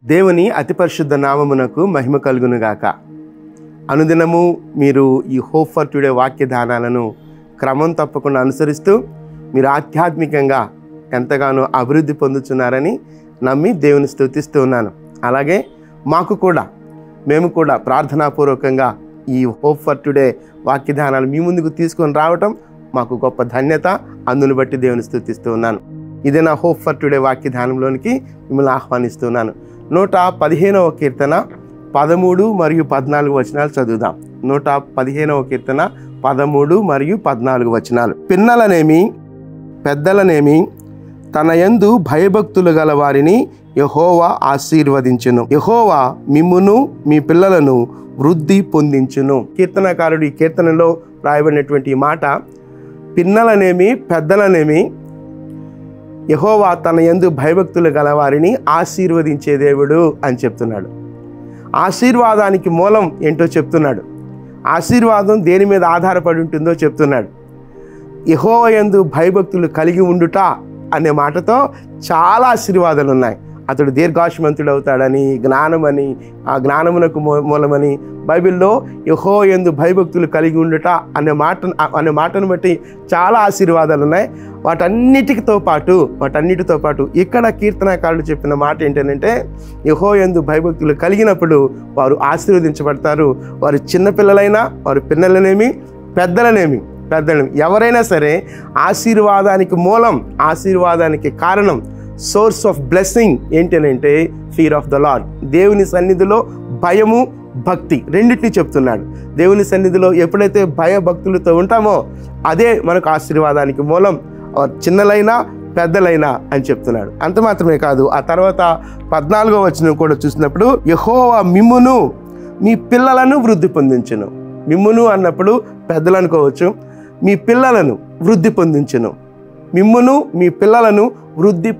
దేవుని అతి పరిశుద్ధ నామమునకు మహిమ కలుగునుగాక. అనుదినము మీరు ఈ హోప్ ఫర్ టుడే వాక్య ధ్యానాలను క్రమం తప్పకుండా అనుసరిస్తూ మీరు ఆధ్యాత్మికంగా ఎంతగానో అభివృద్ధి పొందుతున్నారని నమ్మి దేవుని స్తుతిస్తూ ఉన్నాను. అలాగే మేము కూడా ప్రార్థనాపూర్వకంగా ఈ హోప్ ఫర్ టుడే వాక్య ధ్యానాలు మీ ముందుకు తీసుకొని రావటం మాకు గొప్ప ధన్యత. అందును బట్టి దేవుని స్తుతిస్తూ ఉన్నాను. ఇదే నా హోప్ ఫర్ టుడే వాక్య ధ్యానంలోనికి మిమ్మల్ని ఆహ్వానిస్తున్నాను. 115వ కీర్తన 13 మరియు 14 వచనాలు చదువుదాం. 115వ కీర్తన 13 మరియు 14 వచనాలు. పిన్నలనేమి పెద్దలనేమి తన యందు భయభక్తులు గల వారిని యెహోవా ఆశీర్వదించును. యెహోవా మిమ్మును మీ పిల్లలను వృద్ధి పొందించును. కీర్తనకారుడు ఈ కీర్తనలో రాయబడినటువంటి మాట, పిన్నలనేమి పెద్దలనేమి యెహోవా తన యందు భయభక్తులు గల వారిని ఆశీర్వదించే దేవుడు అని చెప్తున్నాడు. ఆశీర్వాదానికి మూలం ఏంటో చెప్తున్నాడు. ఆశీర్వాదం దేని మీద ఆధారపడి ఉంటుందో చెప్తున్నాడు. యెహోవా యందు భయభక్తులు కలిగి ఉండుట అనే మాటతో చాలా ఆశీర్వాదాలు ఉన్నాయి. అతడు దీర్ఘాయుష్మంతుడు అవుతాడని, జ్ఞానమని, ఆ జ్ఞానమునకు మూలమని బైబిల్లో యెహోవా యందు భయభక్తులు కలిగి ఉండుట అనే మాటను బట్టి చాలా ఆశీర్వాదాలు ఉన్నాయి. వాటన్నిటితో పాటు ఇక్కడ కీర్తనకారుడు చెప్పిన మాట ఏంటంటే, యెహోవా యందు భయభక్తులు కలిగినప్పుడు వారు ఆశీర్వదించబడతారు. వారు చిన్నపిల్లలైనా, వారు పిన్నలనేమి పెద్దలనేమి ఎవరైనా సరే ఆశీర్వాదానికి మూలం, ఆశీర్వాదానికి కారణం, సోర్స్ ఆఫ్ బ్లెస్సింగ్ ఏంటంటే ఫియర్ ఆఫ్ ద లార్డ్. దేవుని సన్నిధిలో భయము, భక్తి రెండింటినీ చెప్తున్నాడు. దేవుని సన్నిధిలో ఎప్పుడైతే భయభక్తులతో ఉంటామో అదే మనకు ఆశీర్వాదానికి మూలం, చిన్నలైనా పెద్దలైనా అని చెప్తున్నాడు. అంత మాత్రమే కాదు, ఆ తర్వాత 14వ వచనం కూడా చూసినప్పుడు, యెహోవా మిమ్మును మీ పిల్లలను వృద్ధి పొందించును. మిమ్మును అన్నప్పుడు పెద్దలు అనుకోవచ్చు. మీ పిల్లలను వృద్ధి పొందించును. మిమ్మును మీ పిల్లలను వృద్ధి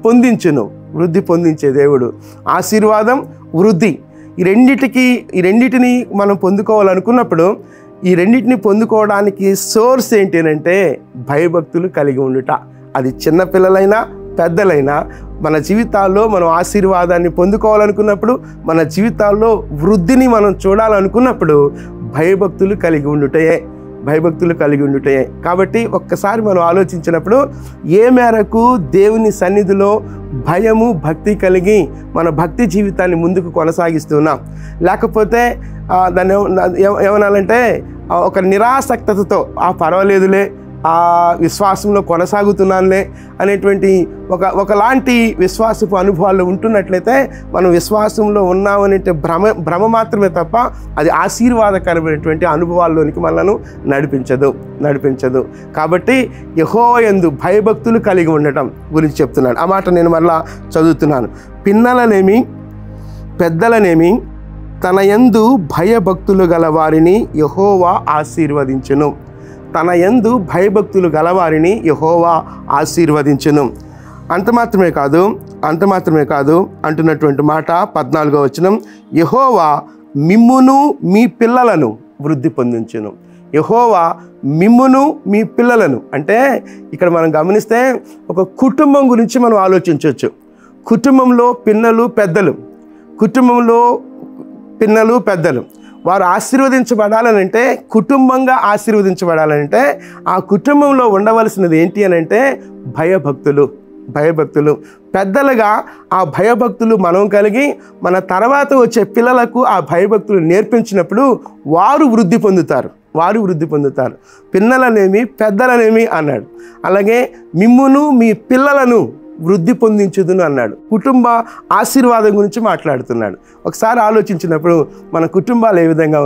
పొందించే దేవుడు. ఆశీర్వాదం, వృద్ధి, ఈ రెండింటిని మనం పొందుకోవాలనుకున్నప్పుడు ఈ రెండింటిని పొందుకోవడానికి సోర్స్ ఏంటంటే భయభక్తులు కలిగి ఉండుట. అది చిన్నపిల్లలైనా పెద్దలైనా మన జీవితాల్లో మనం ఆశీర్వాదాన్ని పొందుకోవాలనుకున్నప్పుడు, మన జీవితాల్లో వృద్ధిని మనం చూడాలనుకున్నప్పుడు భయభక్తులు కలిగి ఉండుటే. కాబట్టి ఒక్కసారి మనం ఆలోచించినప్పుడు ఏ మేరకు దేవుని సన్నిధిలో భయము, భక్తి కలిగి మన భక్తి జీవితాన్ని ముందుకు కొనసాగిస్తున్నాం, లేకపోతే దాన్ని ఏమనాలంటే ఒక నిరాసక్తతతో పర్వాలేదులే, ఆ విశ్వాసంలో కొనసాగుతున్నానులే అనేటువంటి ఒకలాంటి విశ్వాసపు అనుభవాలు ఉంటున్నట్లయితే మనం విశ్వాసంలో ఉన్నామనే భ్రమ మాత్రమే తప్ప అది ఆశీర్వాదకరమైనటువంటి అనుభవాల్లోనికి మనల్ని నడిపించదు. కాబట్టి యెహోవా యందు భయభక్తులు కలిగి ఉండటం గురించి చెప్తున్నాడు. ఆ మాట నేను మళ్ళా చదువుతున్నాను. పిన్నలనేమి పెద్దలనేమి తన యందు భయభక్తులు గల వారిని యెహోవా ఆశీర్వదించును. తన యందు భయభక్తులు గలవారిని యెహోవా ఆశీర్వదించును. అంత మాత్రమే కాదు అంటున్నటువంటి మాట 14వ వచనం, యెహోవా మిమ్మును మీ పిల్లలను వృద్ధి పొందించును. యెహోవా మిమ్మును మీ పిల్లలను అంటే ఇక్కడ మనం గమనిస్తే ఒక కుటుంబం గురించి మనం ఆలోచించవచ్చు. కుటుంబంలో పిన్నలు పెద్దలు వారు ఆశీర్వదించబడాలనంటే, కుటుంబంగా ఆశీర్వదించబడాలంటే ఆ కుటుంబంలో ఉండవలసినది ఏంటి అనంటే భయభక్తులు. పెద్దలుగా ఆ భయభక్తులు మనం కలిగి మన తర్వాత వచ్చే పిల్లలకు ఆ భయభక్తులు నేర్పించినప్పుడు వారు వృద్ధి పొందుతారు. పిన్నలనేమి పెద్దలనేమి అన్నాడు. అలాగే మిమ్మును మీ పిల్లలను వృద్ధి పొందించుదును అన్నాడు. కుటుంబ ఆశీర్వాదం గురించి మాట్లాడుతున్నాడు. ఒకసారి ఆలోచించినప్పుడు మన కుటుంబాలు ఏ విధంగా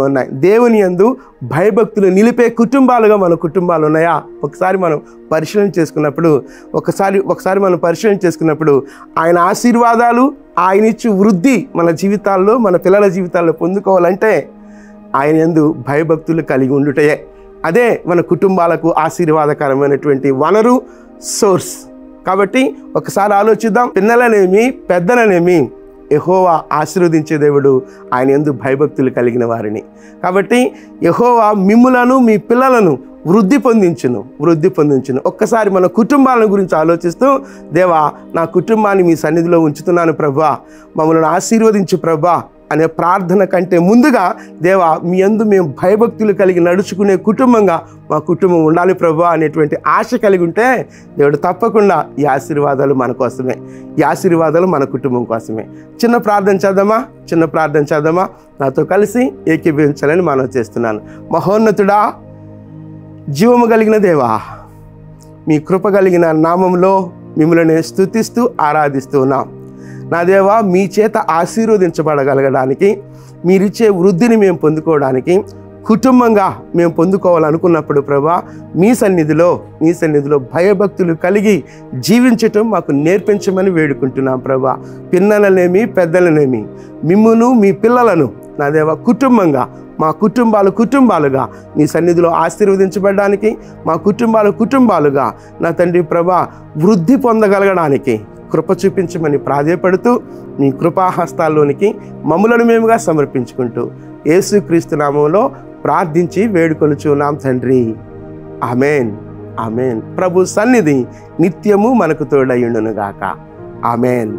ఉన్నాయి? దేవుని యందు భయభక్తులు నిలిపే కుటుంబాలుగా మన కుటుంబాలు ఉన్నాయా? ఒకసారి మనం పరిశీలన చేసుకున్నప్పుడు ఆయన ఆశీర్వాదాలు, ఆయన ఇచ్చు వృద్ధి మన జీవితాల్లో, మన పిల్లల జీవితాల్లో పొందుకోవాలంటే ఆయన యందు భయభక్తులు కలిగి ఉండుటయే. అదే మన కుటుంబాలకు ఆశీర్వాదకరమైనటువంటి వనరు, సోర్స్. కాబట్టి ఒకసారి ఆలోచిద్దాం. పిన్నలనేమి పెద్దలనేమి యెహోవా ఆశీర్వదించే దేవుడు, ఆయన యందు భయభక్తులు కలిగిన వారిని. కాబట్టి యెహోవా మిమ్ములను మీ పిల్లలను వృద్ధి పొందించును. ఒక్కసారి మన కుటుంబాల గురించి ఆలోచిస్తూ, దేవా నా కుటుంబాన్ని మీ సన్నిధిలో ఉంచుతున్నాను ప్రభా, మమ్మల్ని ఆశీర్వదించు ప్రభా అనే ప్రార్థన కంటే ముందుగా, దేవా మీ యందు మేము భయభక్తులు కలిగి నడుచుకునే కుటుంబంగా మా కుటుంబం ఉండాలి ప్రభా అనేటువంటి ఆశ కలిగి ఉంటే, దేవుడు తప్పకుండా ఈ ఆశీర్వాదాలు మన కోసమే, ఈ ఆశీర్వాదాలు మన కుటుంబం కోసమే. చిన్న ప్రార్థన చేద్దామా? నాతో కలిసి ఏకీభవించాలని మనవి చేస్తున్నాను. మహోన్నతుడా, జీవము కలిగిన దేవా, మీ కృప కలిగిన నామంలో మిమ్మల్ని స్తుతిస్తూ ఆరాధిస్తున్నాం. నా దేవా, మీ చేత ఆశీర్వదించబడగలగడానికి, మీరిచ్చే వృద్ధిని మేము పొందుకోవడానికి, కుటుంబంగా మేము పొందుకోవాలనుకున్నప్పుడు ప్రభా, మీ సన్నిధిలో భయభక్తులు కలిగి జీవించటం మాకు నేర్పించమని వేడుకుంటున్నాం ప్రభా. పిన్నలనేమి పెద్దలనేమి మిమ్మును మీ పిల్లలను నా దేవా కుటుంబంగా, మా కుటుంబాలుగా మీ సన్నిధిలో ఆశీర్వదించబడడానికి, మా కుటుంబాలుగా నా తండ్రి ప్రభా వృద్ధి పొందగలగడానికి కృప చూపించమని ప్రాధేయపడుతూ, మీ కృపాహస్తాల్లోనికి మమ్ములను మేముగా సమర్పించుకుంటూ యేసుక్రీస్తు నామంలో ప్రార్థించి వేడుకొనుచున్నాం తండ్రి. ఆమెన్. ప్రభు సన్నిధి నిత్యము మనకు తోడయుండును గాక. ఆమెన్.